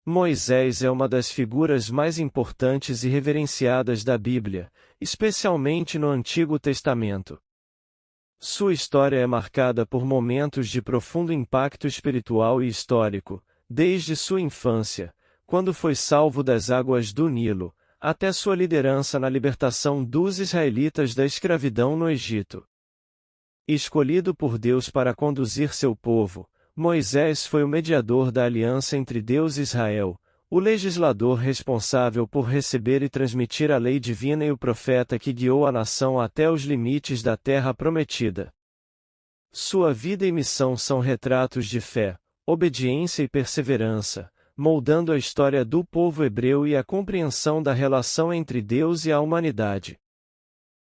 Moisés é uma das figuras mais importantes e reverenciadas da Bíblia, especialmente no Antigo Testamento. Sua história é marcada por momentos de profundo impacto espiritual e histórico, desde sua infância, quando foi salvo das águas do Nilo, até sua liderança na libertação dos israelitas da escravidão no Egito. Escolhido por Deus para conduzir seu povo, Moisés foi o mediador da aliança entre Deus e Israel, o legislador responsável por receber e transmitir a lei divina e o profeta que guiou a nação até os limites da terra prometida. Sua vida e missão são retratos de fé, obediência e perseverança, moldando a história do povo hebreu e a compreensão da relação entre Deus e a humanidade.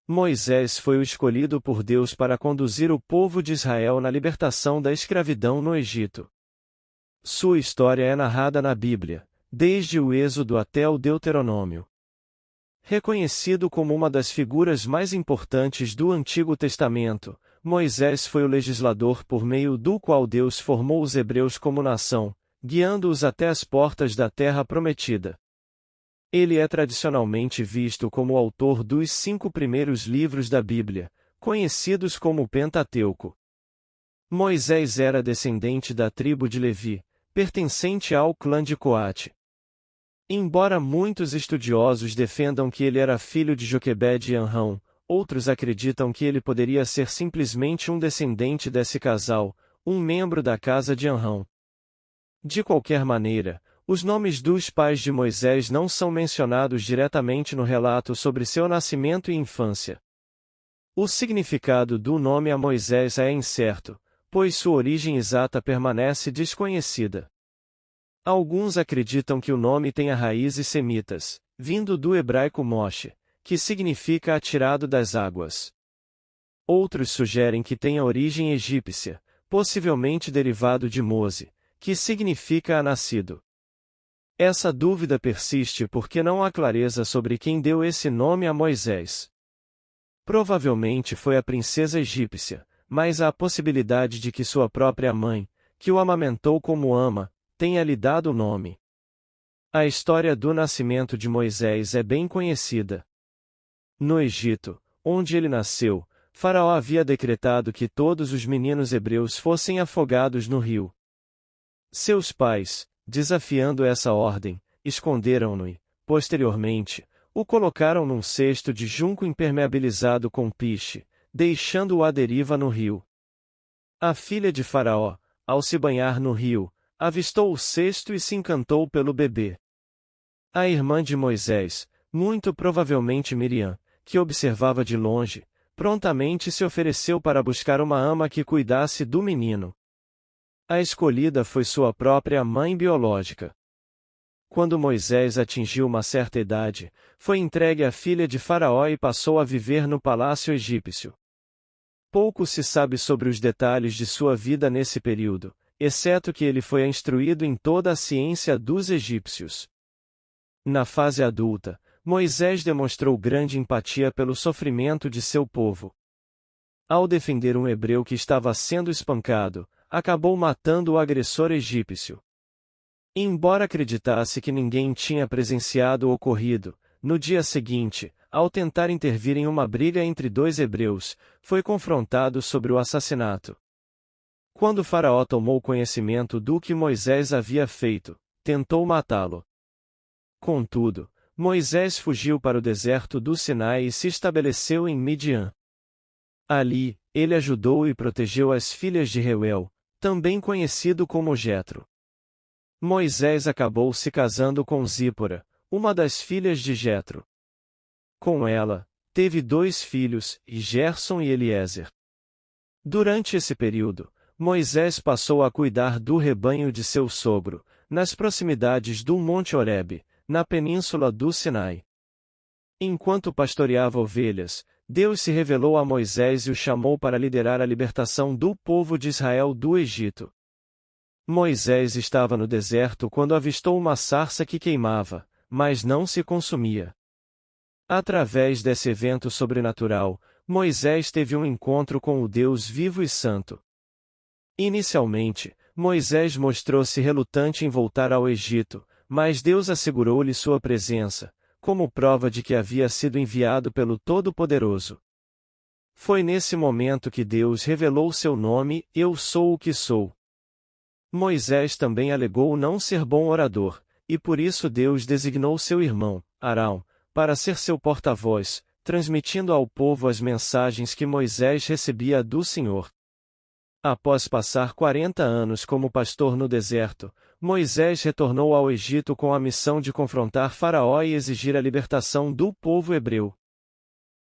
Moisés foi o escolhido por Deus para conduzir o povo de Israel na libertação da escravidão no Egito. Sua história é narrada na Bíblia, desde o Êxodo até o Deuteronômio. Reconhecido como uma das figuras mais importantes do Antigo Testamento, Moisés foi o legislador por meio do qual Deus formou os hebreus como nação, guiando-os até as portas da terra prometida. Ele é tradicionalmente visto como o autor dos 5 primeiros livros da Bíblia, conhecidos como o Pentateuco. Moisés era descendente da tribo de Levi, pertencente ao clã de Coate. Embora muitos estudiosos defendam que ele era filho de Joquebede e Anrão, outros acreditam que ele poderia ser simplesmente um descendente desse casal, um membro da casa de Anrão. De qualquer maneira, os nomes dos pais de Moisés não são mencionados diretamente no relato sobre seu nascimento e infância. O significado do nome a Moisés é incerto, pois sua origem exata permanece desconhecida. Alguns acreditam que o nome tenha raízes semitas, vindo do hebraico Moshe, que significa atirado das águas. Outros sugerem que tenha origem egípcia, possivelmente derivado de Mose, que significa nascido. Essa dúvida persiste porque não há clareza sobre quem deu esse nome a Moisés. Provavelmente foi a princesa egípcia, mas há a possibilidade de que sua própria mãe, que o amamentou como ama, tenha lhe dado o nome. A história do nascimento de Moisés é bem conhecida. No Egito, onde ele nasceu, Faraó havia decretado que todos os meninos hebreus fossem afogados no rio. Seus pais, desafiando essa ordem, esconderam-no e, posteriormente, o colocaram num cesto de junco impermeabilizado com piche, deixando-o à deriva no rio. A filha de Faraó, ao se banhar no rio, avistou o cesto e se encantou pelo bebê. A irmã de Moisés, muito provavelmente Miriam, que observava de longe, prontamente se ofereceu para buscar uma ama que cuidasse do menino. A escolhida foi sua própria mãe biológica. Quando Moisés atingiu uma certa idade, foi entregue à filha de Faraó e passou a viver no palácio egípcio. Pouco se sabe sobre os detalhes de sua vida nesse período, exceto que ele foi instruído em toda a ciência dos egípcios. Na fase adulta, Moisés demonstrou grande empatia pelo sofrimento de seu povo. Ao defender um hebreu que estava sendo espancado, acabou matando o agressor egípcio. Embora acreditasse que ninguém tinha presenciado o ocorrido, no dia seguinte, ao tentar intervir em uma briga entre dois hebreus, foi confrontado sobre o assassinato. Quando Faraó tomou conhecimento do que Moisés havia feito, tentou matá-lo. Contudo, Moisés fugiu para o deserto do Sinai e se estabeleceu em Midian. Ali, ele ajudou e protegeu as filhas de Reuel, também conhecido como Jetro. Moisés acabou se casando com Zípora, uma das filhas de Jetro. Com ela, teve 2 filhos, Gerson e Eliezer. Durante esse período, Moisés passou a cuidar do rebanho de seu sogro, nas proximidades do Monte Horebe, na península do Sinai. Enquanto pastoreava ovelhas, Deus se revelou a Moisés e o chamou para liderar a libertação do povo de Israel do Egito. Moisés estava no deserto quando avistou uma sarça que queimava, mas não se consumia. Através desse evento sobrenatural, Moisés teve um encontro com o Deus vivo e santo. Inicialmente, Moisés mostrou-se relutante em voltar ao Egito, mas Deus assegurou-lhe sua presença, como prova de que havia sido enviado pelo Todo-Poderoso. Foi nesse momento que Deus revelou seu nome: Eu sou o que sou. Moisés também alegou não ser bom orador, e por isso Deus designou seu irmão, Arão, para ser seu porta-voz, transmitindo ao povo as mensagens que Moisés recebia do Senhor. Após passar 40 anos como pastor no deserto, Moisés retornou ao Egito com a missão de confrontar Faraó e exigir a libertação do povo hebreu.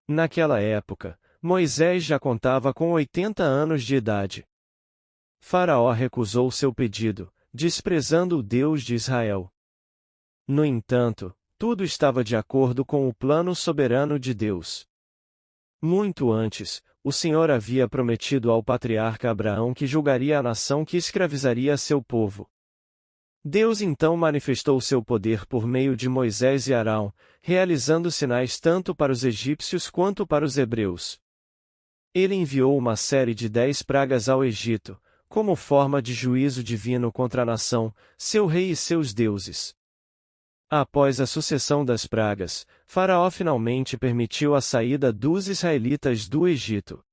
Naquela época, Moisés já contava com 80 anos de idade. Faraó recusou seu pedido, desprezando o Deus de Israel. No entanto, tudo estava de acordo com o plano soberano de Deus. Muito antes, o Senhor havia prometido ao patriarca Abraão que julgaria a nação que escravizaria seu povo. Deus então manifestou seu poder por meio de Moisés e Arão, realizando sinais tanto para os egípcios quanto para os hebreus. Ele enviou uma série de 10 pragas ao Egito, como forma de juízo divino contra a nação, seu rei e seus deuses. Após a sucessão das pragas, Faraó finalmente permitiu a saída dos israelitas do Egito.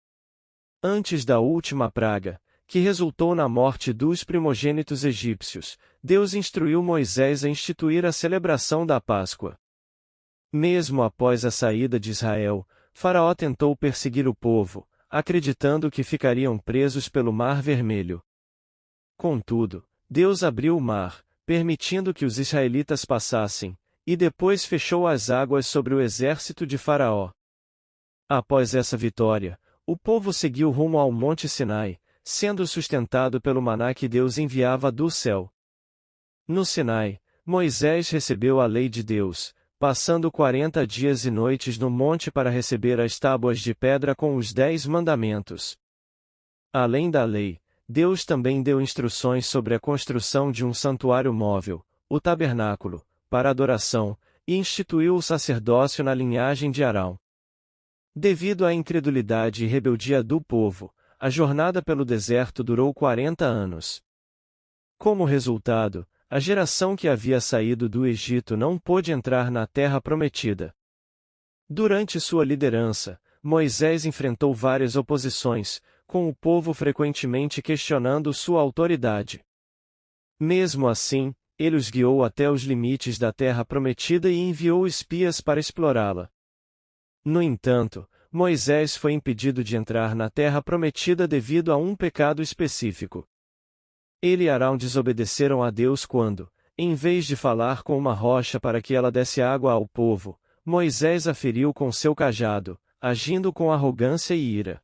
Antes da última praga, que resultou na morte dos primogênitos egípcios, Deus instruiu Moisés a instituir a celebração da Páscoa. Mesmo após a saída de Israel, Faraó tentou perseguir o povo, acreditando que ficariam presos pelo Mar Vermelho. Contudo, Deus abriu o mar, permitindo que os israelitas passassem, e depois fechou as águas sobre o exército de Faraó. Após essa vitória, o povo seguiu rumo ao Monte Sinai, sendo sustentado pelo maná que Deus enviava do céu. No Sinai, Moisés recebeu a lei de Deus, passando 40 dias e noites no monte para receber as tábuas de pedra com os 10 mandamentos. Além da lei, Deus também deu instruções sobre a construção de um santuário móvel, o tabernáculo, para adoração, e instituiu o sacerdócio na linhagem de Arão. Devido à incredulidade e rebeldia do povo, a jornada pelo deserto durou 40 anos. Como resultado, a geração que havia saído do Egito não pôde entrar na Terra Prometida. Durante sua liderança, Moisés enfrentou várias oposições, com o povo frequentemente questionando sua autoridade. Mesmo assim, ele os guiou até os limites da Terra Prometida e enviou espias para explorá-la. No entanto, Moisés foi impedido de entrar na Terra Prometida devido a um pecado específico. Ele e Arão desobedeceram a Deus quando, em vez de falar com uma rocha para que ela desse água ao povo, Moisés a feriu com seu cajado, agindo com arrogância e ira.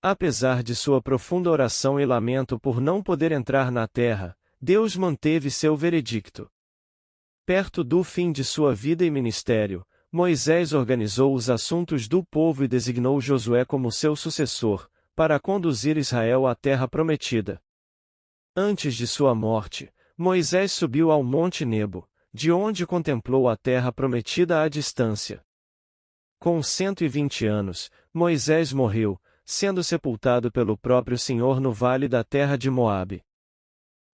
Apesar de sua profunda oração e lamento por não poder entrar na terra, Deus manteve seu veredicto. Perto do fim de sua vida e ministério, Moisés organizou os assuntos do povo e designou Josué como seu sucessor, para conduzir Israel à terra prometida. Antes de sua morte, Moisés subiu ao Monte Nebo, de onde contemplou a terra prometida à distância. Com 120 anos, Moisés morreu, sendo sepultado pelo próprio Senhor no vale da terra de Moabe.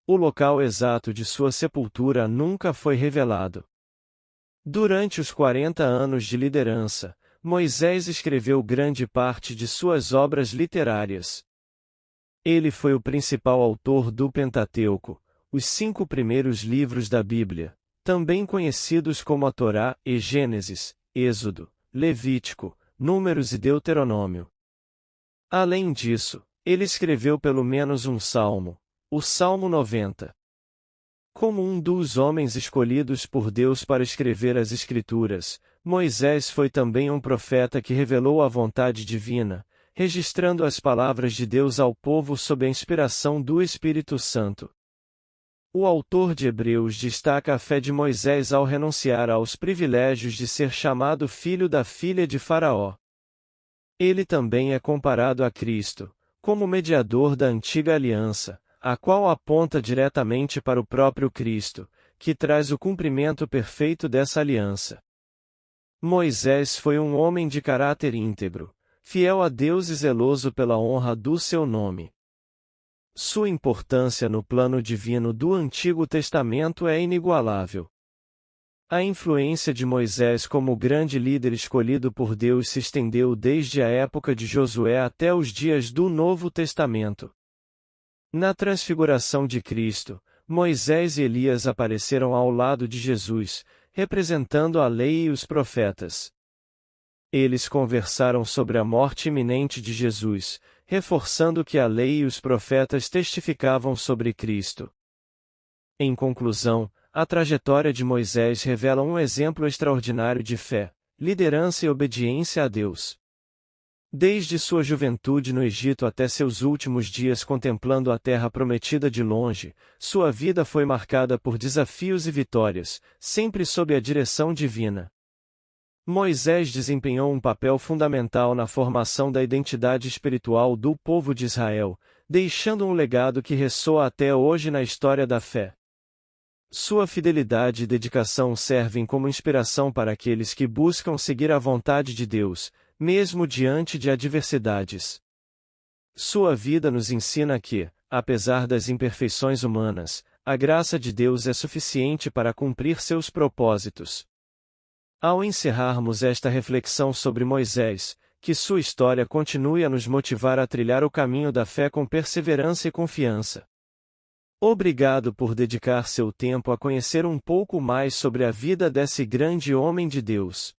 O local exato de sua sepultura nunca foi revelado. Durante os 40 anos de liderança, Moisés escreveu grande parte de suas obras literárias. Ele foi o principal autor do Pentateuco, os 5 primeiros livros da Bíblia, também conhecidos como a Torá e Gênesis, Êxodo, Levítico, Números e Deuteronômio. Além disso, ele escreveu pelo menos um salmo, o Salmo 90. Como um dos homens escolhidos por Deus para escrever as Escrituras, Moisés foi também um profeta que revelou a vontade divina, registrando as palavras de Deus ao povo sob a inspiração do Espírito Santo. O autor de Hebreus destaca a fé de Moisés ao renunciar aos privilégios de ser chamado filho da filha de Faraó. Ele também é comparado a Cristo, como mediador da antiga aliança, a qual aponta diretamente para o próprio Cristo, que traz o cumprimento perfeito dessa aliança. Moisés foi um homem de caráter íntegro, fiel a Deus e zeloso pela honra do seu nome. Sua importância no plano divino do Antigo Testamento é inigualável. A influência de Moisés como grande líder escolhido por Deus se estendeu desde a época de Josué até os dias do Novo Testamento. Na transfiguração de Cristo, Moisés e Elias apareceram ao lado de Jesus, representando a lei e os profetas. Eles conversaram sobre a morte iminente de Jesus, reforçando que a lei e os profetas testificavam sobre Cristo. Em conclusão, a trajetória de Moisés revela um exemplo extraordinário de fé, liderança e obediência a Deus. Desde sua juventude no Egito até seus últimos dias contemplando a terra prometida de longe, sua vida foi marcada por desafios e vitórias, sempre sob a direção divina. Moisés desempenhou um papel fundamental na formação da identidade espiritual do povo de Israel, deixando um legado que ressoa até hoje na história da fé. Sua fidelidade e dedicação servem como inspiração para aqueles que buscam seguir a vontade de Deus, mesmo diante de adversidades. Sua vida nos ensina que, apesar das imperfeições humanas, a graça de Deus é suficiente para cumprir seus propósitos. Ao encerrarmos esta reflexão sobre Moisés, que sua história continue a nos motivar a trilhar o caminho da fé com perseverança e confiança. Obrigado por dedicar seu tempo a conhecer um pouco mais sobre a vida desse grande homem de Deus.